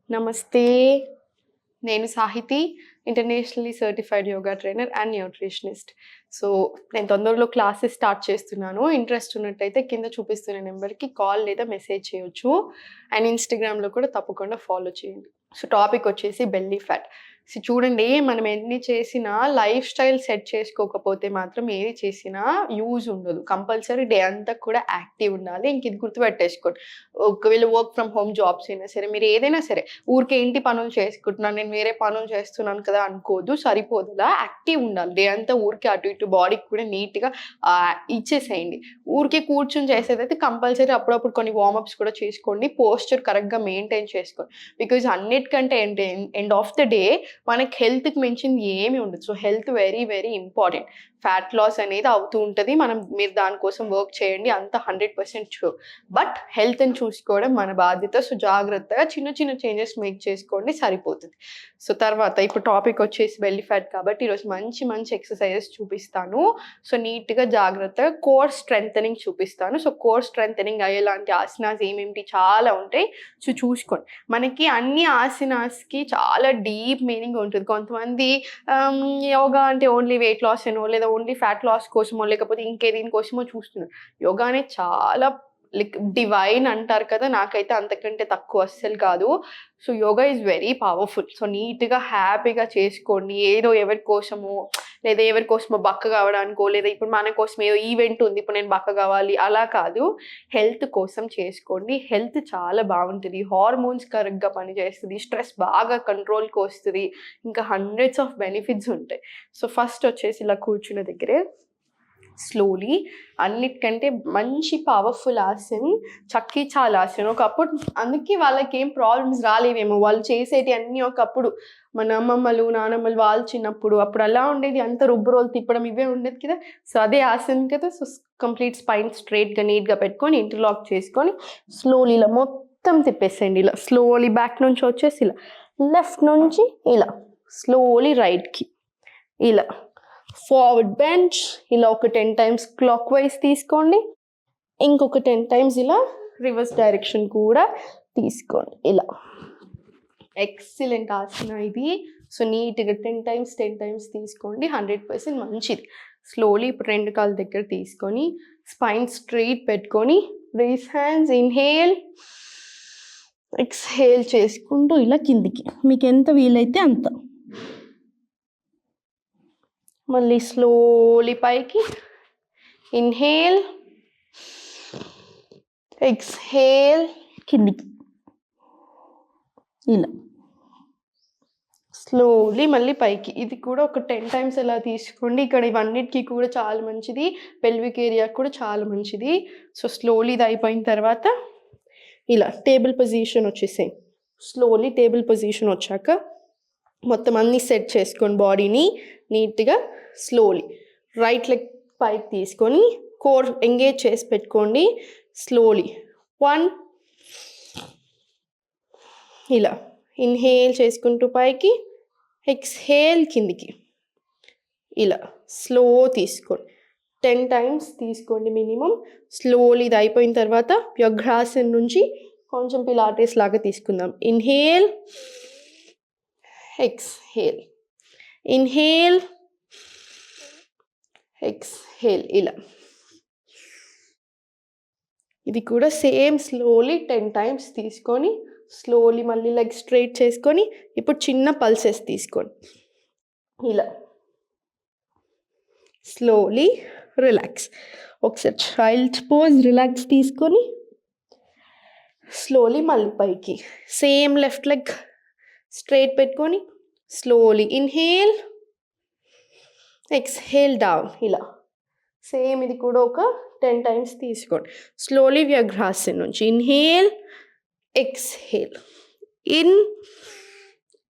నమస్తే. నేను Sahiti, internationally certified yoga trainer and nutritionist. So, నేను తొందరలో క్లాసెస్ స్టార్ట్ చేస్తున్నాను. ఇంట్రెస్ట్ ఉన్నట్టయితే కింద చూపిస్తున్న నెంబర్‌కి కాల్ లేదా మెసేజ్ చేయొచ్చు. అండ్ ఇన్‌స్టాగ్రామ్‌లో కూడా తప్పకుండా ఫాలో చేయండి. సో, టాపిక్ వచ్చేసి బెల్లీ ఫ్యాట్. సో, చూడండి మనం ఎన్ని చేసినా లైఫ్ స్టైల్ సెట్ చేసుకోకపోతే మాత్రం ఏది చేసినా యూజ్ ఉండదు. కంపల్సరీ డే అంతా కూడా యాక్టివ్ ఉండాలి. ఇంక ఇది గుర్తుపెట్టేసుకోండి. ఒకవేళ వర్క్ ఫ్రమ్ హోమ్ జాబ్స్ అయినా సరే, మీరు ఏదైనా సరే ఊరికే ఇంటి పనులు చేసుకుంటున్నాను, నేను వేరే పనులు చేస్తున్నాను కదా అనుకోవద్దు. సరిపోదులా యాక్టివ్ ఉండాలి. డే అంతా ఊరికే అటు ఇటు బాడీకి కూడా నీట్‌గా ఇచ్చేసేయండి. ఊరికే కూర్చొని చేసేదైతే కంపల్సరీ అప్పుడప్పుడు కొన్ని వార్మప్స్ కూడా చేసుకోండి. పోస్చర్ కరెక్ట్‌గా మెయింటైన్ చేసుకోండి. బికాజ్ అన్నిటికంటే ఏంటి ఎండ్ ఆఫ్ ద డే మనకి హెల్త్‌కి మించింది ఏమి ఉండదు. So, health very, very important. Fat loss అనేది అవుతూ ఉంటది. మీరు దానికోసం వర్క్ చేయండి. అంతా 100% షూర్. బట్ హెల్త్‌ని చూసుకోవడం మన బాధ్యత. సో, జాగ్రత్తగా చిన్న చిన్న చేంజెస్ మేక్ చేసుకోండి సరిపోతది. సో, తర్వాత ఇప్పుడు టాపిక్ వచ్చేసి బెల్లీ ఫ్యాట్ కాబట్టి ఈరోజు మంచి మంచి ఎక్సర్‌సైజెస్ చూపిస్తాను. సో, నీట్‌గా జాగ్రత్తగా కోర్ స్ట్రెంథెనింగ్ చూపిస్తాను. సో, కోర్ స్ట్రెంథెనింగ్ అయ్యేలాంటి ఆసనాస్ ఏమేమిటి చాలా ఉంటాయి. సో, చూసుకోండి. మనకి అన్ని ఆసనాస్‌కి చాలా డీప్ మీనింగ్ ఉంటుంది. కొంతమంది యోగా అంటే ఓన్లీ వెయిట్ లాస్ అనో లేదా ఓన్లీ ఫ్యాట్ లాస్ కోసమో లేకపోతే దేనికోసమో చూస్తున్నారు. యోగా అనేది చాలా డివైన్ అంటారు కదా! నాకైతే అంతకంటే తక్కువ అస్సలు కాదు. So, yoga is very powerful. So, నీట్‌గా హ్యాపీగా చేసుకోండి. ఏదో ఎవరి కోసమో లేదా ఎవరి కోసమో బక్కగా అవ్వడానికో లేదా ఇప్పుడు మన కోసం ఏదో ఈవెంట్ ఉంది. ఇప్పుడు నేను బక్కగా అవ్వాలి అలా కాదు. హెల్త్ కోసం చేసుకోండి. హెల్త్ చాలా బావుంటది. హార్మోన్స్ కరెక్ట్‌గా పనిచేస్తది. స్ట్రెస్ బాగా కంట్రోల్‌కి వస్తది. ఇంకా హండ్రెడ్స్ ఆఫ్ బెనిఫిట్స్ ఉంటాయి. సో, ఫస్ట్ వచ్చేసి ఇలా కూర్చున్న దగ్గరే స్లోలీ అన్నిటికంటే మంచి పవర్‌ఫుల్ ఆసన్ చక్కీ చాలాసన్. ఒకప్పుడు అందుకే వాళ్ళకేం ప్రాబ్లమ్స్ రాలేవేమో. వాళ్ళు చేసేటియన్నీ ఒకప్పుడు మన అమ్మమ్మలు, నానమ్మలు వాళ్ళు చిన్నప్పుడు అప్పుడు అలా ఉండేది. అంత రుబ్బురోలు తిప్పడం ఇవే ఉండేది కదా! సో, అదే ఆసన్ కదా! సో, కంప్లీట్ స్పైన్ స్ట్రెయిట్‌గా నీట్‌గా పెట్టుకొని ఇంటర్లాక్ చేసుకొని స్లోలీ ఇలా మొత్తం తిప్పేసేయండి. ఇలా స్లోలీ బ్యాక్ నుంచి వచ్చేసి ఇలా లెఫ్ట్ నుంచి ఇలా స్లోలీ రైట్‌కి ఇలా ఫార్వర్డ్ బెంచ్ ఇలా ఒక 10 టైమ్స్ క్లాక్ వైజ్ తీసుకోండి. ఇంకొక 10 టైమ్స్ ఇలా రివర్స్ డైరెక్షన్ కూడా తీసుకోండి. ఇలా ఎక్సలెంట్ ఆసన ఇది. సో, నీట్‌గా 10 టైమ్స్ తీసుకోండి. 100% మంచిది. స్లోలీ ఇప్పుడు 2 కాళ్ళ దగ్గర తీసుకొని స్పైన్ స్ట్రెయిట్ పెట్టుకొని రైజ్ హ్యాండ్స్ ఇన్హేల్, ఎక్స్‌హేల్ చేసుకుంటూ ఇలా కిందికి మీకు ఎంత వీలైతే అంత. మళ్ళీ స్లోలీ పైకి ఇన్హేల్, ఎక్స్‌హేల్ కిందికి ఇలా స్లోలీ మళ్ళీ పైకి. ఇది కూడా ఒక 10 టైమ్స్ అలా తీసుకోండి. ఇక్కడ ఇవన్నిటికి కూడా చాలా మంచిది. పెల్విక్ ఏరియాకి కూడా చాలా మంచిది. సో, స్లోలీ ఇది అయిపోయిన తర్వాత ఇలా టేబుల్ పొజిషన్ వచ్చేసేయి. స్లోలీ టేబుల్ పొజిషన్ వచ్చాక మొత్తం అన్నీ సెట్ చేసుకొని బాడీని నీట్‌గా స్లోలీ రైట్ లెగ్ పైకి తీసుకొని కోర్ ఎంగేజ్ చేసి పెట్టుకోండి. స్లోలీ 1 ఇలా ఇన్హేల్ చేసుకుంటూ పైకి, ఎక్స్‌హేల్ కిందికి ఇలా స్లో తీసుకోండి. 10 టైమ్స్ తీసుకోండి మినిమం. స్లోలీ ఇది అయిపోయిన తర్వాత వ్యాఘ్రాసన్ నుంచి కొంచెం పిలాటిస్ లాగా తీసుకుందాం. ఇన్హేల్, ఎక్స్‌హేల్, ఇన్హేల్, ఎక్స్‌హేల్ ఇలా. ఇది కూడా సేమ్ స్లోలీ 10 టైమ్స్ తీసుకొని స్లోలీ మళ్ళీ లెగ్ స్ట్రెయిట్ చేసుకొని ఇప్పుడు చిన్న పల్సెస్ తీసుకోండి. ఇలా స్లోలీ రిలాక్స్. ఒకసారి చైల్డ్ పోజ్ రిలాక్స్ తీసుకొని స్లోలీ మళ్ళీ పైకి సేమ్ లెఫ్ట్ లెగ్ స్ట్రెయిట్ పెట్టుకొని స్లోలీ ఇన్హేల్, ఎక్స్‌హేల్ డౌన్ ఇలా. సేమ్ ఇది కూడా ఒక 10 టైమ్స్ తీసుకోండి. స్లోలీ వ్యాఘ్రాసన్ నుంచి ఇన్హేల్, ఎక్స్‌హేల్, ఇన్,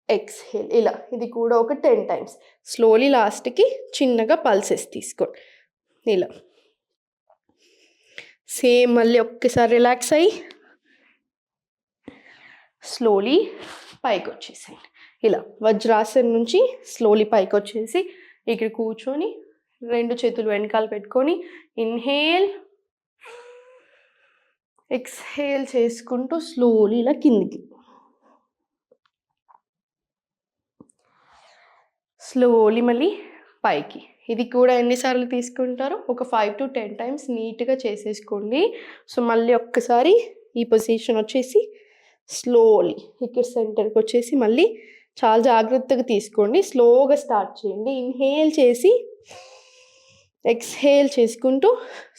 ఎక్స్‌హేల్ ఇలా. ఇది కూడా ఒక 10 టైమ్స్. స్లోలీ లాస్ట్కి చిన్నగా పల్సెస్ తీసుకోండి ఇలా. సేమ్ మళ్ళీ ఒక్కసారి రిలాక్స్ అయ్యి స్లోలీ పైకి వచ్చేసేయండి. ఇలా వజ్రాసన్ నుంచి స్లోలీ పైకి వచ్చేసి ఇక్కడ కూర్చొని 2 చేతులు వెనకాల పెట్టుకొని ఇన్హేల్, ఎక్స్‌హేల్ చేసుకుంటూ స్లోలీ ఇలా కిందికి. స్లోలీ మళ్ళీ పైకి. ఇది కూడా ఎన్నిసార్లు తీసుకుంటారో ఒక 5 to 10 టైమ్స్ నీట్గా చేసేసుకోండి. సో మళ్ళీ ఒక్కసారి ఈ పొజిషన్ వచ్చేసి స్లోలీ ఇక్కడ సెంటర్కి వచ్చేసి మళ్ళీ చాలా జాగ్రత్తగా తీసుకోండి. స్లోగా స్టార్ట్ చేయండి. ఇన్హేల్ చేసి ఎక్స్హేల్ చేసుకుంటూ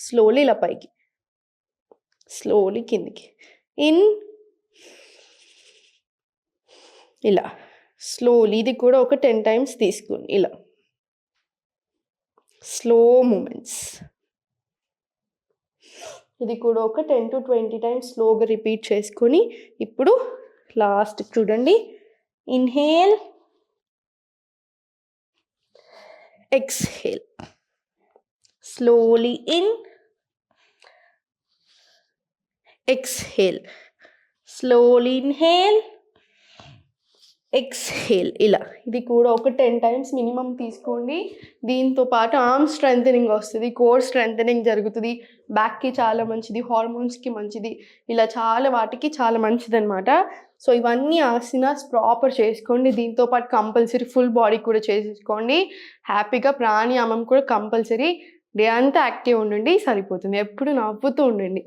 స్లోలీ ఇలా పైకి, స్లోలీ కిందికి. ఇన్, ఇలా స్లోలీ. ఇది కూడా ఒక 10 టైమ్స్ తీసుకోండి. ఇలా స్లో మూమెంట్స్. ఇది కూడా ఒక 10 to 20 టైమ్స్ స్లోగా రిపీట్ చేసుకొని ఇప్పుడు లాస్ట్ చూడండి. Inhale, exhale, slowly in, exhale, slowly inhale, exhale. ఇలా ఇది కూడా ఒక 10 టైమ్స్ మినిమం తీసుకోండి. దీంతో పాటు ఆర్మ్ స్ట్రెంథనింగ్ వస్తుంది, కోర్ స్ట్రెంథనింగ్ జరుగుతుంది, బ్యాక్కి చాలా మంచిది, హార్మోన్స్కి మంచిది, ఇలా చాలా వాటికి చాలా మంచిది అనమాట. సో ఇవన్నీ ఆసనాస్ ప్రాపర్ చేసుకోండి. దీంతో పాటు కంపల్సరీ ఫుల్ బాడీ కూడా చేసుకోండి. హ్యాపీగా ప్రాణాయామం కూడా కంపల్సరీ. డే అంతా యాక్టివ్ ఉండండి, సరిపోతుంది. ఎప్పుడు నవ్వుతూ ఉండండి.